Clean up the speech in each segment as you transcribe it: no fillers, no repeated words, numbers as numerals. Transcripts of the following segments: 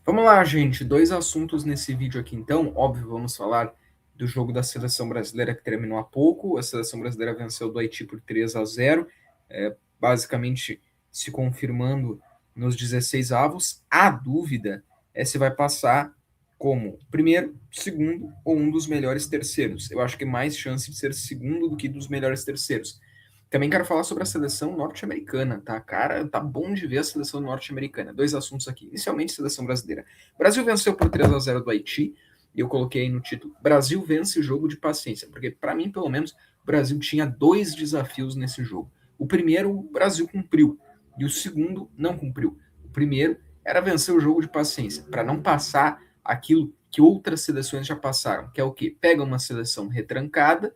Vamos lá, gente. Dois assuntos nesse vídeo aqui, então. Óbvio, vamos falar do jogo da seleção brasileira que terminou há pouco. A seleção brasileira venceu do Haiti por 3-0, basicamente se confirmando nos 16 avos. A dúvida é se vai passar como primeiro, segundo ou um dos melhores terceiros. Eu acho que mais chance de ser segundo do que dos melhores terceiros. Também quero falar sobre a seleção norte-americana, tá? Cara, tá bom de ver a seleção norte-americana. Dois assuntos aqui. Inicialmente, seleção brasileira. O Brasil venceu por 3-0 do Haiti, e eu coloquei aí no título: Brasil vence o jogo de paciência, porque para mim, pelo menos, o Brasil tinha dois desafios nesse jogo. O primeiro, o Brasil cumpriu, e o segundo, não cumpriu. O primeiro era vencer o jogo de paciência, para não passar aquilo que outras seleções já passaram, que é o quê? Pega uma seleção retrancada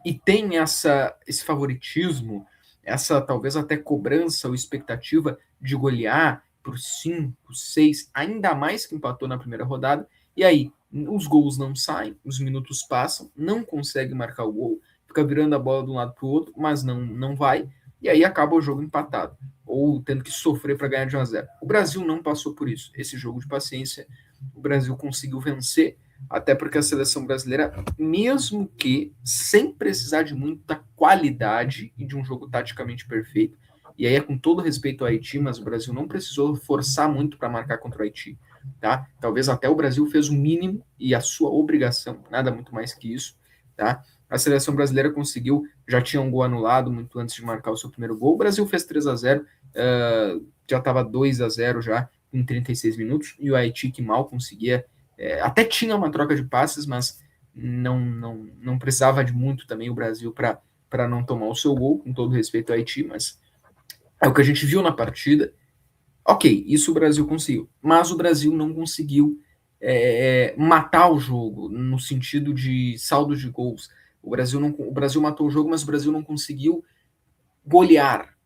e tem esse favoritismo, essa talvez até cobrança ou expectativa de golear por 5, 6, ainda mais que empatou na primeira rodada, e aí os gols não saem, os minutos passam, não consegue marcar o gol, fica virando a bola de um lado para o outro, mas não vai, e aí acaba o jogo empatado, ou tendo que sofrer para ganhar de 1-0. O Brasil não passou por isso. Esse jogo de paciência, o Brasil conseguiu vencer, até porque a seleção brasileira, mesmo que sem precisar de muita qualidade e de um jogo taticamente perfeito, e aí é com todo respeito ao Haiti, mas o Brasil não precisou forçar muito para marcar contra o Haiti, tá? Talvez até o Brasil fez o mínimo e a sua obrigação, nada muito mais que isso, tá? A seleção brasileira conseguiu, já tinha um gol anulado muito antes de marcar o seu primeiro gol. O Brasil fez 3-0, já estava 2-0 já em 36 minutos, e o Haiti que mal conseguia, até tinha uma troca de passes, mas não precisava de muito também o Brasil para não tomar o seu gol, com todo respeito ao Haiti, mas é o que a gente viu na partida. Ok, isso o Brasil conseguiu, mas o Brasil não conseguiu matar o jogo no sentido de saldo de gols. O Brasil matou o jogo, mas o Brasil não conseguiu golear,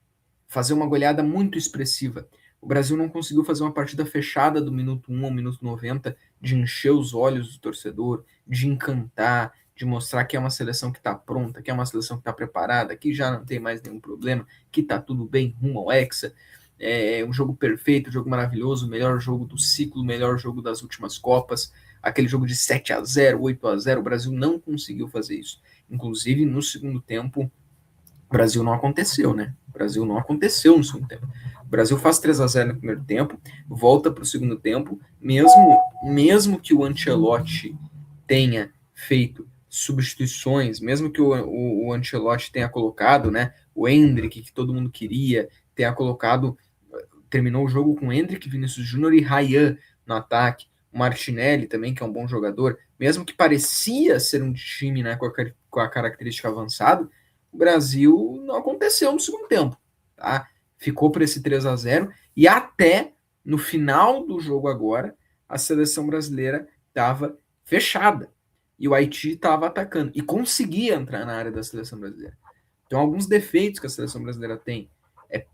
fazer uma goleada muito expressiva. O Brasil não conseguiu fazer uma partida fechada do minuto 1 ao minuto 90, de encher os olhos do torcedor, de encantar, de mostrar que é uma seleção que está pronta, que é uma seleção que está preparada, que já não tem mais nenhum problema, que está tudo bem rumo ao Hexa. É um jogo perfeito, um jogo maravilhoso, o melhor jogo do ciclo, o melhor jogo das últimas Copas, aquele jogo de 7-0, 8-0, o Brasil não conseguiu fazer isso. Inclusive, no segundo tempo, o Brasil não aconteceu, né? O Brasil não aconteceu no segundo tempo. O Brasil faz 3-0 no primeiro tempo, volta para o segundo tempo, mesmo que o Ancelotti tenha feito substituições, mesmo que o Ancelotti tenha colocado, né, o Endrick, que todo mundo queria, tenha colocado, terminou o jogo com Endrick, Vinícius Júnior e Ryan no ataque, o Martinelli também, que é um bom jogador, mesmo que parecia ser um time, né, com a característica avançada, o Brasil não aconteceu no segundo tempo, tá? Ficou para esse 3-0 e até no final do jogo agora, a seleção brasileira estava fechada e o Haiti estava atacando e conseguia entrar na área da seleção brasileira. Então, alguns defeitos que a seleção brasileira tem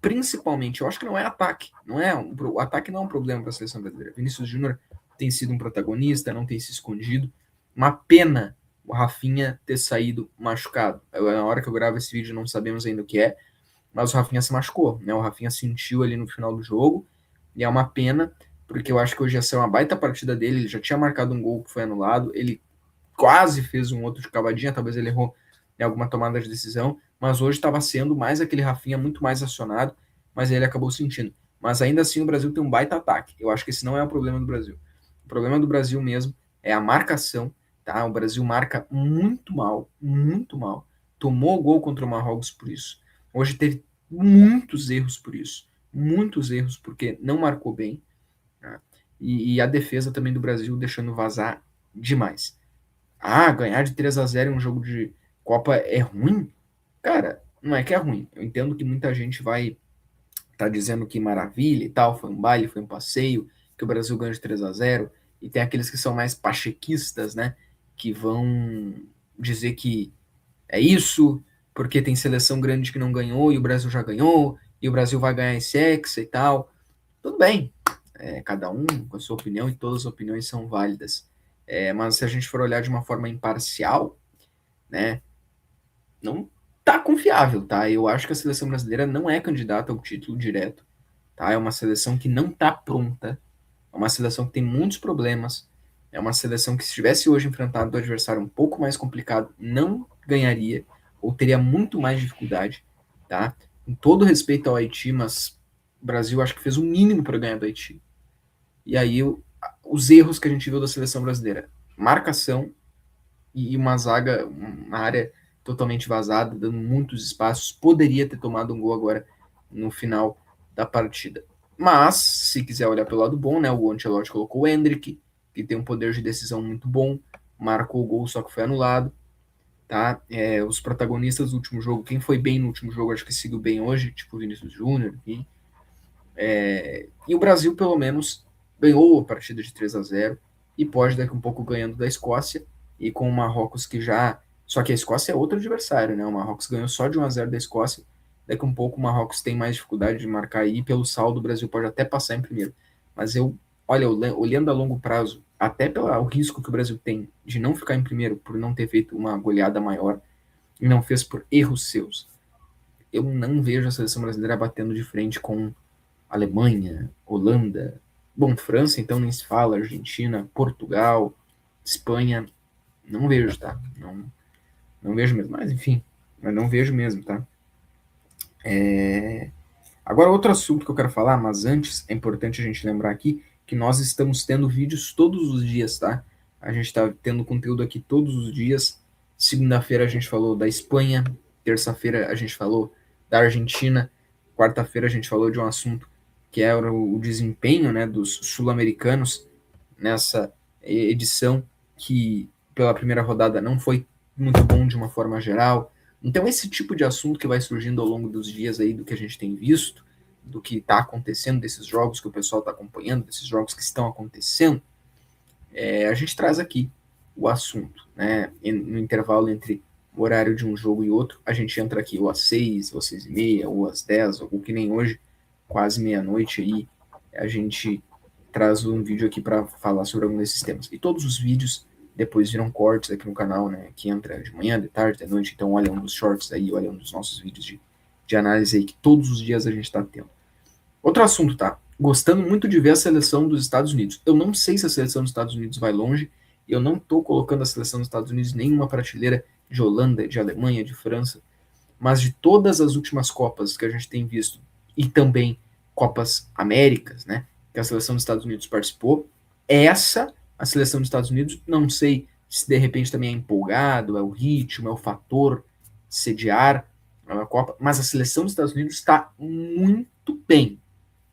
principalmente, eu acho que não é ataque, o ataque não é um problema para a seleção brasileira. Vinícius Júnior tem sido um protagonista, não tem se escondido. Uma pena o Rafinha ter saído machucado. Na hora que eu gravo esse vídeo, não sabemos ainda o que é, mas o Rafinha se machucou, né? O Rafinha sentiu ali no final do jogo, e é uma pena, porque eu acho que hoje ia ser uma baita partida dele. Ele já tinha marcado um gol que foi anulado, ele quase fez um outro de cavadinha, talvez ele errou em alguma tomada de decisão, mas hoje estava sendo mais aquele Rafinha muito mais acionado, mas ele acabou sentindo. Mas ainda assim o Brasil tem um baita ataque. Eu acho que esse não é o problema do Brasil. O problema do Brasil mesmo é a marcação, tá? O Brasil marca muito mal, muito mal. Tomou gol contra o Marrocos por isso. Hoje teve muitos erros por isso. Muitos erros porque não marcou bem. Tá? E a defesa também do Brasil deixando vazar demais. Ah, ganhar de 3-0 em um jogo de Copa é ruim? Cara, não é que é ruim. Eu entendo que muita gente vai dizendo que maravilha e tal, foi um baile, foi um passeio, que o Brasil ganhou de 3-0, e tem aqueles que são mais pachequistas, né, que vão dizer que é isso, porque tem seleção grande que não ganhou e o Brasil já ganhou, e o Brasil vai ganhar esse Hexa e tal. Tudo bem, cada um com a sua opinião e todas as opiniões são válidas. Mas se a gente for olhar de uma forma imparcial, né, não tá confiável, tá? Eu acho que a seleção brasileira não é candidata ao título direto, tá? É uma seleção que não tá pronta, É uma seleção que tem muitos problemas. É uma seleção que, se tivesse hoje enfrentado o adversário um pouco mais complicado, não ganharia, ou teria muito mais dificuldade, tá? Com todo respeito ao Haiti, mas o Brasil acho que fez o mínimo para ganhar do Haiti. E aí, os erros que a gente viu da seleção brasileira: marcação e uma zaga, uma área totalmente vazada, dando muitos espaços. Poderia ter tomado um gol agora no final da partida. Mas, se quiser olhar pelo lado bom, né, o Ancelotti colocou o Endrick, que tem um poder de decisão muito bom, marcou o gol, só que foi anulado. Tá? Os protagonistas do último jogo, quem foi bem no último jogo, acho que seguiu bem hoje, tipo o Vinícius Júnior, enfim. E o Brasil, pelo menos, ganhou a partida de 3-0 e pode daqui um pouco ganhando da Escócia e com o Marrocos que já. Só que a Escócia é outro adversário, né? O Marrocos ganhou só de 1-0 da Escócia. Daqui um pouco o Marrocos tem mais dificuldade de marcar aí. Pelo saldo, o Brasil pode até passar em primeiro. Mas olha, olhando a longo prazo, até pelo risco que o Brasil tem de não ficar em primeiro por não ter feito uma goleada maior e não fez por erros seus, eu não vejo a seleção brasileira batendo de frente com Alemanha, Holanda, bom, França então nem se fala, Argentina, Portugal, Espanha, não vejo, tá? Não vejo mesmo, mas enfim, mas não vejo mesmo, tá? Agora, outro assunto que eu quero falar, mas antes é importante a gente lembrar aqui que nós estamos tendo vídeos todos os dias, tá? A gente está tendo conteúdo aqui todos os dias. Segunda-feira a gente falou da Espanha, terça-feira a gente falou da Argentina, quarta-feira a gente falou de um assunto que era o desempenho, né, dos sul-americanos nessa edição, que pela primeira rodada não foi muito bom de uma forma geral. Então, esse tipo de assunto que vai surgindo ao longo dos dias aí, do que a gente tem visto, do que está acontecendo, desses jogos que o pessoal está acompanhando, desses jogos que estão acontecendo, a gente traz aqui o assunto, né? No intervalo entre o horário de um jogo e outro, a gente entra aqui ou às 6, ou às 6:30, ou às 10, ou que nem hoje, quase meia-noite aí, a gente traz um vídeo aqui para falar sobre algum desses temas. E todos os vídeos depois viram cortes aqui no canal, né? Que entra de manhã, de tarde, de noite. Então olha um dos shorts aí, olha um dos nossos vídeos de análise aí que todos os dias a gente está tendo. Outro assunto, tá? Gostando muito de ver a seleção dos Estados Unidos. Eu não sei se a seleção dos Estados Unidos vai longe. Eu não estou colocando a seleção dos Estados Unidos em nenhuma prateleira de Holanda, de Alemanha, de França. Mas de todas as últimas Copas que a gente tem visto, e também Copas Américas, né? Que a seleção dos Estados Unidos participou, essa, a seleção dos Estados Unidos, não sei se de repente também é empolgado, é o ritmo, é o fator sediar a Copa, mas a seleção dos Estados Unidos está muito bem.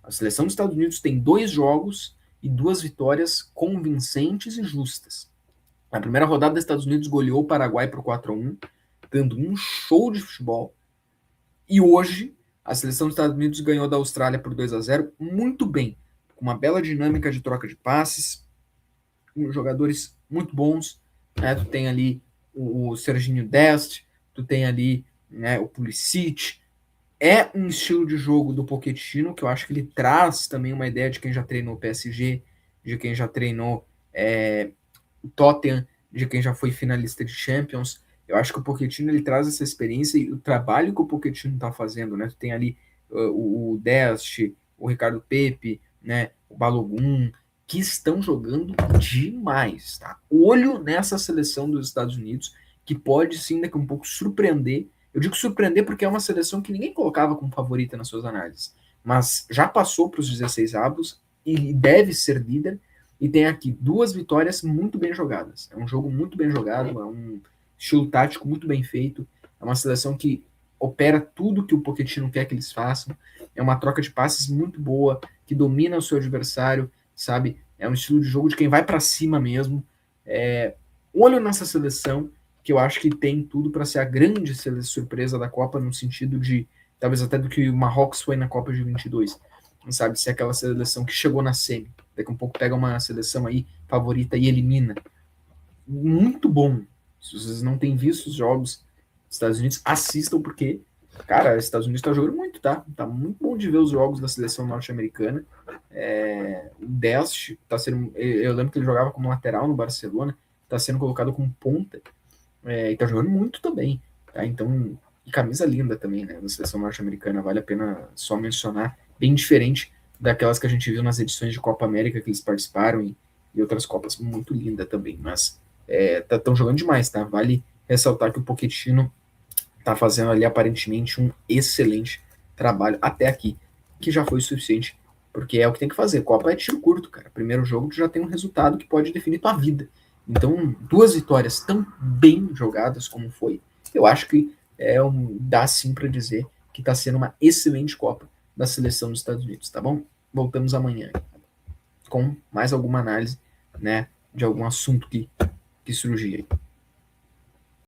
A seleção dos Estados Unidos tem 2 jogos e 2 vitórias convincentes e justas. Na primeira rodada, os Estados Unidos goleou o Paraguai por 4-1, dando um show de futebol. E hoje, a seleção dos Estados Unidos ganhou da Austrália por 2-0, muito bem, com uma bela dinâmica de troca de passes, com jogadores muito bons. Né? Tu tem ali o Serginho Dest, tu tem ali, né, o Pulisic. É um estilo de jogo do Pochettino que eu acho que ele traz também uma ideia de quem já treinou o PSG, de quem já treinou o Tottenham, de quem já foi finalista de Champions. Eu acho que o Pochettino ele traz essa experiência e o trabalho que o Pochettino está fazendo, né? Tu tem ali o Dest, o Ricardo Pepe, né? O Balogun, que estão jogando demais, tá? Olho nessa seleção dos Estados Unidos, que pode sim daqui a um pouco surpreender. Eu digo surpreender porque é uma seleção que ninguém colocava como favorita nas suas análises, mas já passou para os 16 avos e deve ser líder, e tem aqui 2 vitórias muito bem jogadas. É um jogo muito bem jogado, é um estilo tático muito bem feito, é uma seleção que opera tudo que o Pochettino quer que eles façam, é uma troca de passes muito boa, que domina o seu adversário, sabe? É um estilo de jogo de quem vai para cima mesmo. Olho nessa seleção, que eu acho que tem tudo para ser a grande surpresa da Copa, no sentido de, talvez até do que o Marrocos foi na Copa de 22, sabe? Ser aquela seleção que chegou na semi, daqui a um pouco pega uma seleção aí favorita e elimina. Muito bom. Se vocês não têm visto os jogos dos Estados Unidos, assistam, porque, cara, os Estados Unidos tá jogando muito, tá? Tá muito bom de ver os jogos da seleção norte-americana. O Dest tá sendo. Eu lembro que ele jogava como lateral no Barcelona, tá sendo colocado como ponta, e tá jogando muito também, tá? Então, e camisa linda também, né? Da seleção norte-americana, vale a pena só mencionar. Bem diferente daquelas que a gente viu nas edições de Copa América que eles participaram e outras Copas. Muito linda também, mas estão jogando demais, tá? Vale ressaltar que o Pochettino tá fazendo ali aparentemente um excelente trabalho até aqui, que já foi o suficiente, porque é o que tem que fazer. Copa é tiro curto, cara. Primeiro jogo tu já tem um resultado que pode definir tua vida. Então, duas vitórias tão bem jogadas como foi, eu acho que dá sim para dizer que está sendo uma excelente Copa da seleção dos Estados Unidos, tá bom? Voltamos amanhã com mais alguma análise, né, de algum assunto que surgir aí.